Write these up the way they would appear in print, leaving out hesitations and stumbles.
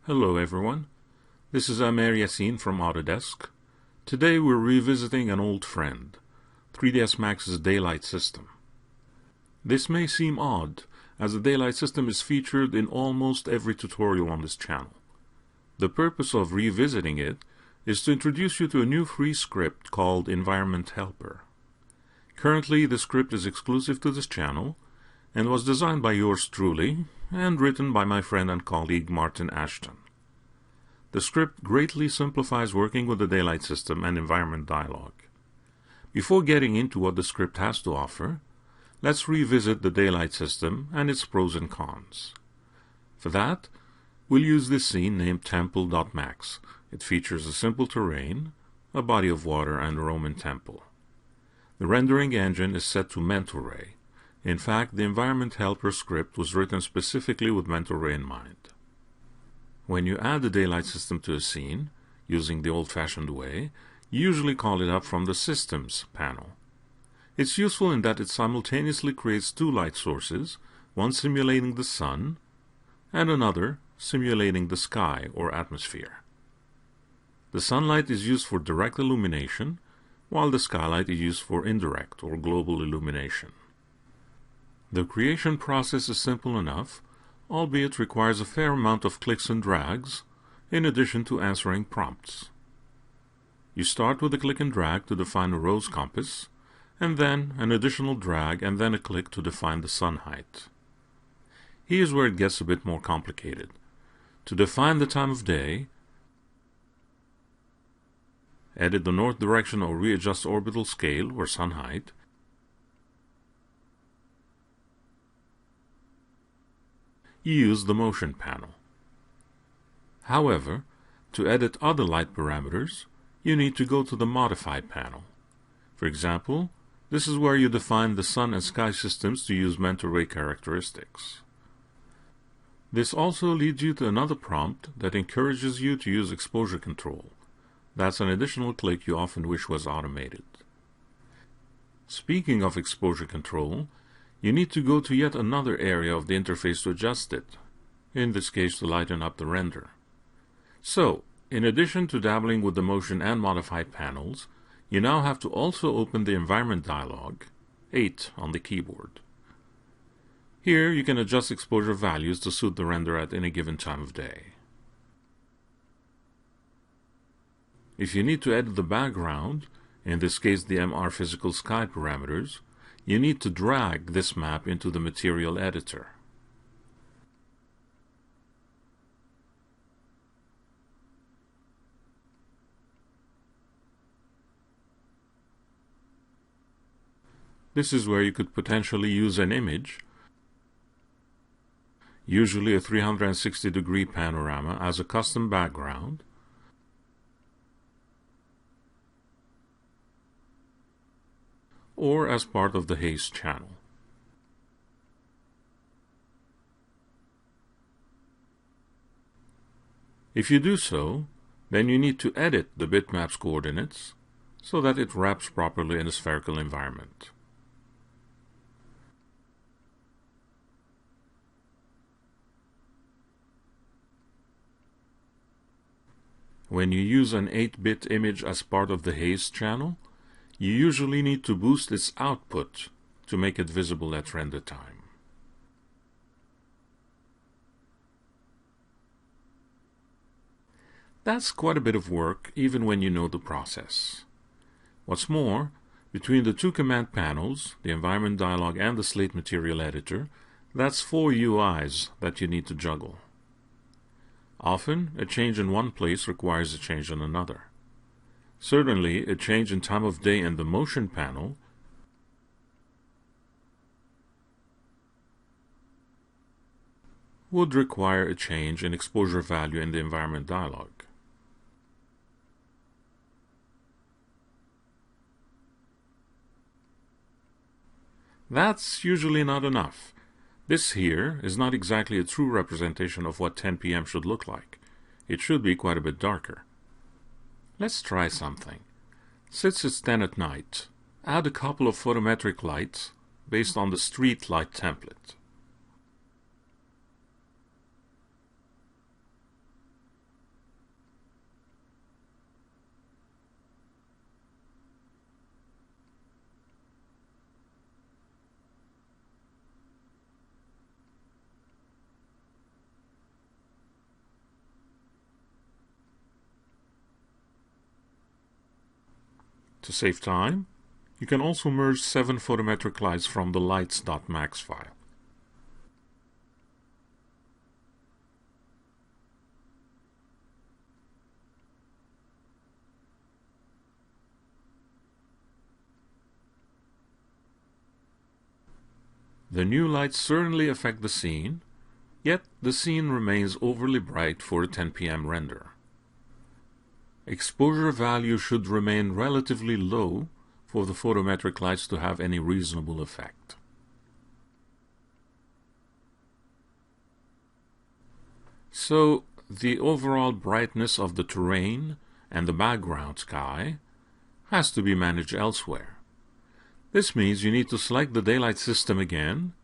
Hello everyone, this is Amer Yassin from Autodesk. Today we're revisiting an old friend, 3ds Max's daylight system. This may seem odd, as the daylight system is featured in almost every tutorial on this channel. The purpose of revisiting it is to introduce you to a new free script called Environment Helper. Currently, the script is exclusive to this channel and was designed by yours truly and written by my friend and colleague Martin Ashton. The script greatly simplifies working with the daylight system and environment dialog. Before getting into what the script has to offer, let's revisit the daylight system and its pros and cons. For that, we'll use this scene named temple.max. It features a simple terrain, a body of water, and a Roman temple. The rendering engine is set to MentorRay. In fact, the Environment Helper script was written specifically with MentorRay in mind. When you add the daylight system to a scene, using the old-fashioned way, you usually call it up from the Systems panel. It's useful in that it simultaneously creates two light sources, one simulating the sun, and another simulating the sky or atmosphere. The sunlight is used for direct illumination, while the skylight is used for indirect or global illumination. The creation process is simple enough, albeit requires a fair amount of clicks and drags, in addition to answering prompts. You start with a click and drag to define a rose compass, and then an additional drag and then a click to define the sun height. Here's where it gets a bit more complicated. To define the time of day, edit the north direction or readjust orbital scale or sun height, you use the motion panel. However, to edit other light parameters, you need to go to the modify panel. For example, this is where you define the sun and sky systems to use MentorRay characteristics. This also leads you to another prompt that encourages you to use exposure control. That's an additional click you often wish was automated. Speaking of exposure control, you need to go to yet another area of the interface to adjust it, in this case to lighten up the render. So, in addition to dabbling with the motion and modify panels, you now have to also open the environment dialog, 8 on the keyboard. Here you can adjust exposure values to suit the render at any given time of day. If you need to edit the background, in this case the MR physical sky parameters, you need to drag this map into the material editor. This is where you could potentially use an image, usually a 360-degree panorama, as a custom background, or as part of the haze channel. If you do so, then you need to edit the bitmap's coordinates so that it wraps properly in a spherical environment. When you use an 8-bit image as part of the haze channel, you usually need to boost its output to make it visible at render time. That's quite a bit of work, even when you know the process. What's more, between the two command panels, the environment dialog and the slate material editor, that's 4 UIs that you need to juggle. Often, a change in one place requires a change in another. Certainly, a change in time of day in the motion panel would require a change in exposure value in the environment dialog. That's usually not enough. This here is not exactly a true representation of what 10 p.m. should look like. It should be quite a bit darker. Let's try something. Since it's 10 at night, add a couple of photometric lights based on the street light template. To save time, you can also merge 7 photometric lights from the lights.max file. The new lights certainly affect the scene, yet the scene remains overly bright for a 10 p.m. render. Exposure value should remain relatively low for the photometric lights to have any reasonable effect. So, the overall brightness of the terrain and the background sky has to be managed elsewhere. This means you need to select the daylight system again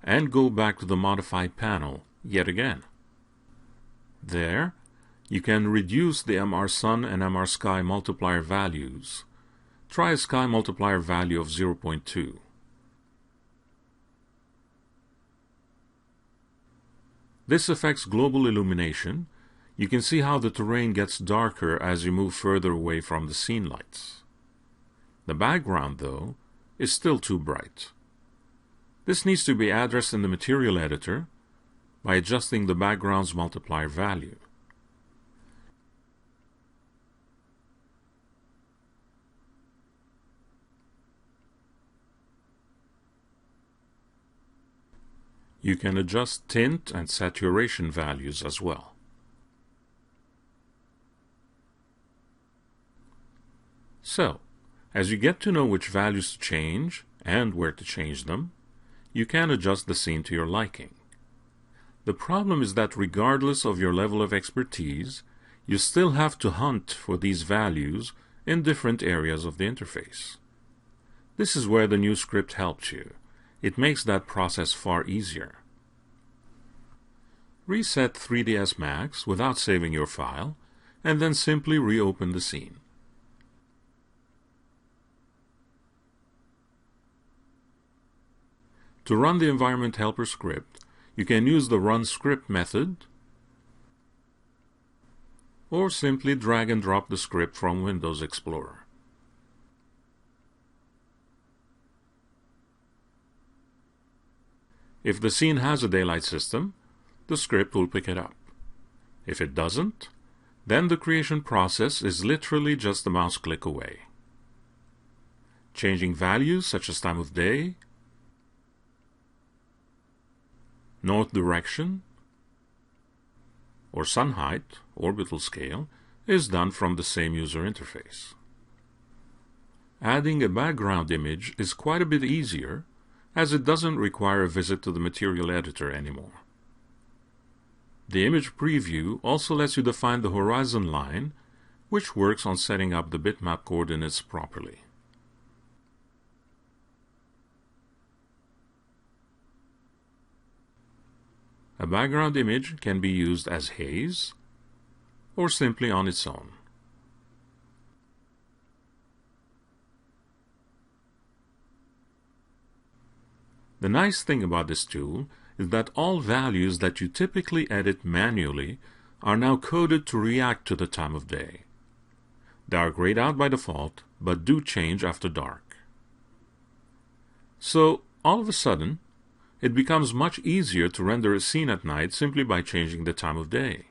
and go back to the modified panel yet again. There, you can reduce the MR Sun and MR Sky multiplier values. Try a sky multiplier value of 0.2. This affects global illumination. You can see how the terrain gets darker as you move further away from the scene lights. The background, though, is still too bright. This needs to be addressed in the material editor by adjusting the background's multiplier value. You can adjust tint and saturation values as well. So, as you get to know which values to change and where to change them, you can adjust the scene to your liking. The problem is that regardless of your level of expertise, you still have to hunt for these values in different areas of the interface. This is where the new script helps you. It makes that process far easier. Reset 3ds Max without saving your file, and then simply reopen the scene. To run the Environment Helper script, you can use the Run Script method, or simply drag and drop the script from Windows Explorer. If the scene has a daylight system, the script will pick it up. If it doesn't, then the creation process is literally just a mouse click away. Changing values such as time of day, north direction, or sun height, orbital scale, is done from the same user interface. Adding a background image is quite a bit easier, as it doesn't require a visit to the material editor anymore. The image preview also lets you define the horizon line, which works on setting up the bitmap coordinates properly. A background image can be used as haze or simply on its own. The nice thing about this tool is that all values that you typically edit manually are now coded to react to the time of day. They are grayed out by default, but do change after dark. So, all of a sudden, it becomes much easier to render a scene at night simply by changing the time of day.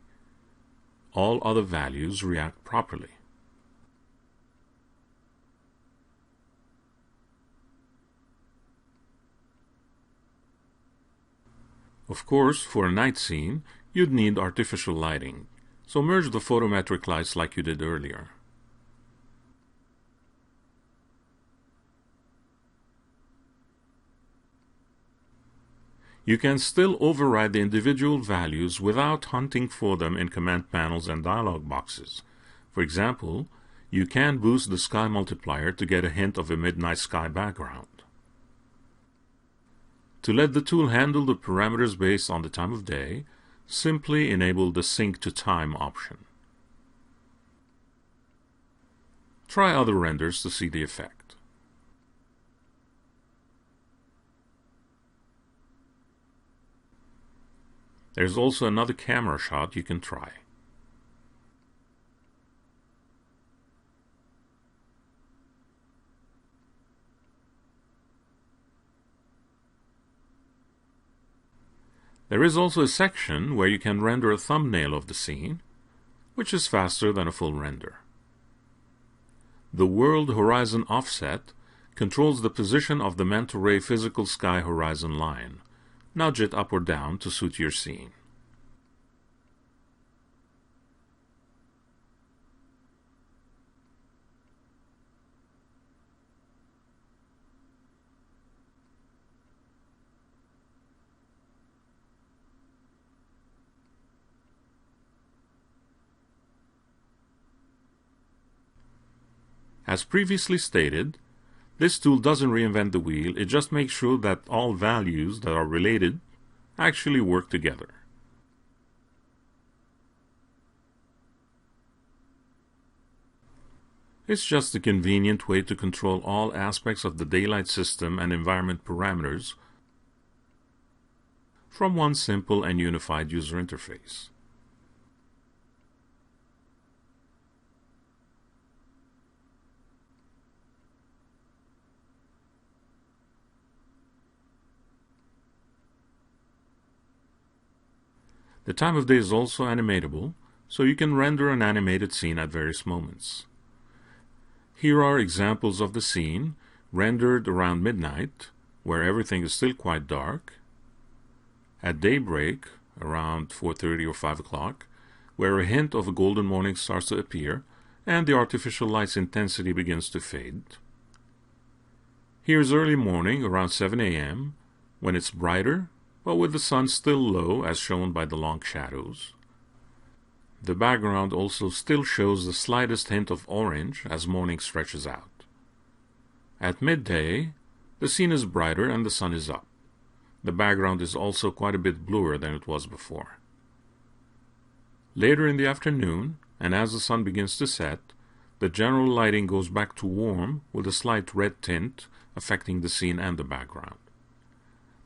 All other values react properly. Of course, for a night scene, you'd need artificial lighting, so merge the photometric lights like you did earlier. You can still override the individual values without hunting for them in command panels and dialog boxes. For example, you can boost the sky multiplier to get a hint of a midnight sky background. To let the tool handle the parameters based on the time of day, simply enable the Sync to Time option. Try other renders to see the effect. There's also another camera shot you can try. There is also a section where you can render a thumbnail of the scene, which is faster than a full render. The World Horizon Offset controls the position of the manta ray physical sky horizon line. Nudge it up or down to suit your scene. As previously stated, this tool doesn't reinvent the wheel, it just makes sure that all values that are related actually work together. It's just a convenient way to control all aspects of the daylight system and environment parameters from one simple and unified user interface. The time of day is also animatable, so you can render an animated scene at various moments. Here are examples of the scene rendered around midnight, where everything is still quite dark, at daybreak, around 4:30 or 5 o'clock, where a hint of a golden morning starts to appear, and the artificial light's intensity begins to fade. Here's early morning, around 7 a.m., when it's brighter, but with the sun still low as shown by the long shadows. The background also still shows the slightest hint of orange as morning stretches out. At midday, the scene is brighter and the sun is up. The background is also quite a bit bluer than it was before. Later in the afternoon, and as the sun begins to set, the general lighting goes back to warm with a slight red tint affecting the scene and the background.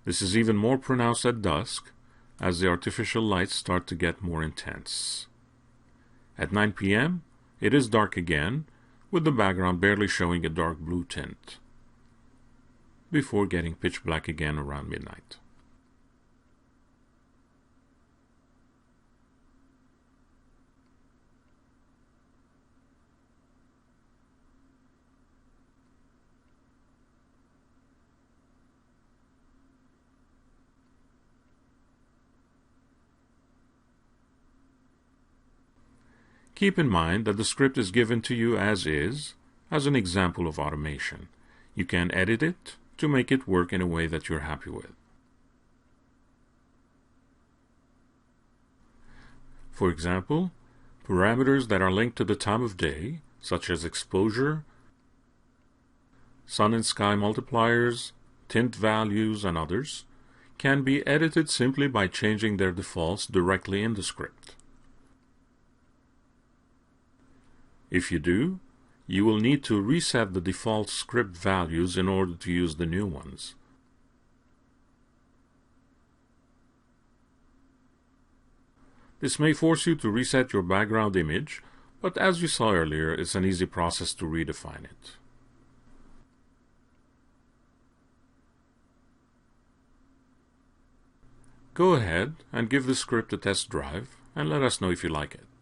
This is even more pronounced at dusk, as the artificial lights start to get more intense. At 9 p.m., it is dark again, with the background barely showing a dark blue tint, before getting pitch black again around midnight. Keep in mind that the script is given to you as is, as an example of automation. You can edit it to make it work in a way that you're happy with. For example, parameters that are linked to the time of day, such as exposure, sun and sky multipliers, tint values, and others, can be edited simply by changing their defaults directly in the script. If you do, you will need to reset the default script values in order to use the new ones. This may force you to reset your background image, but as you saw earlier, it's an easy process to redefine it. Go ahead and give the script a test drive and let us know if you like it.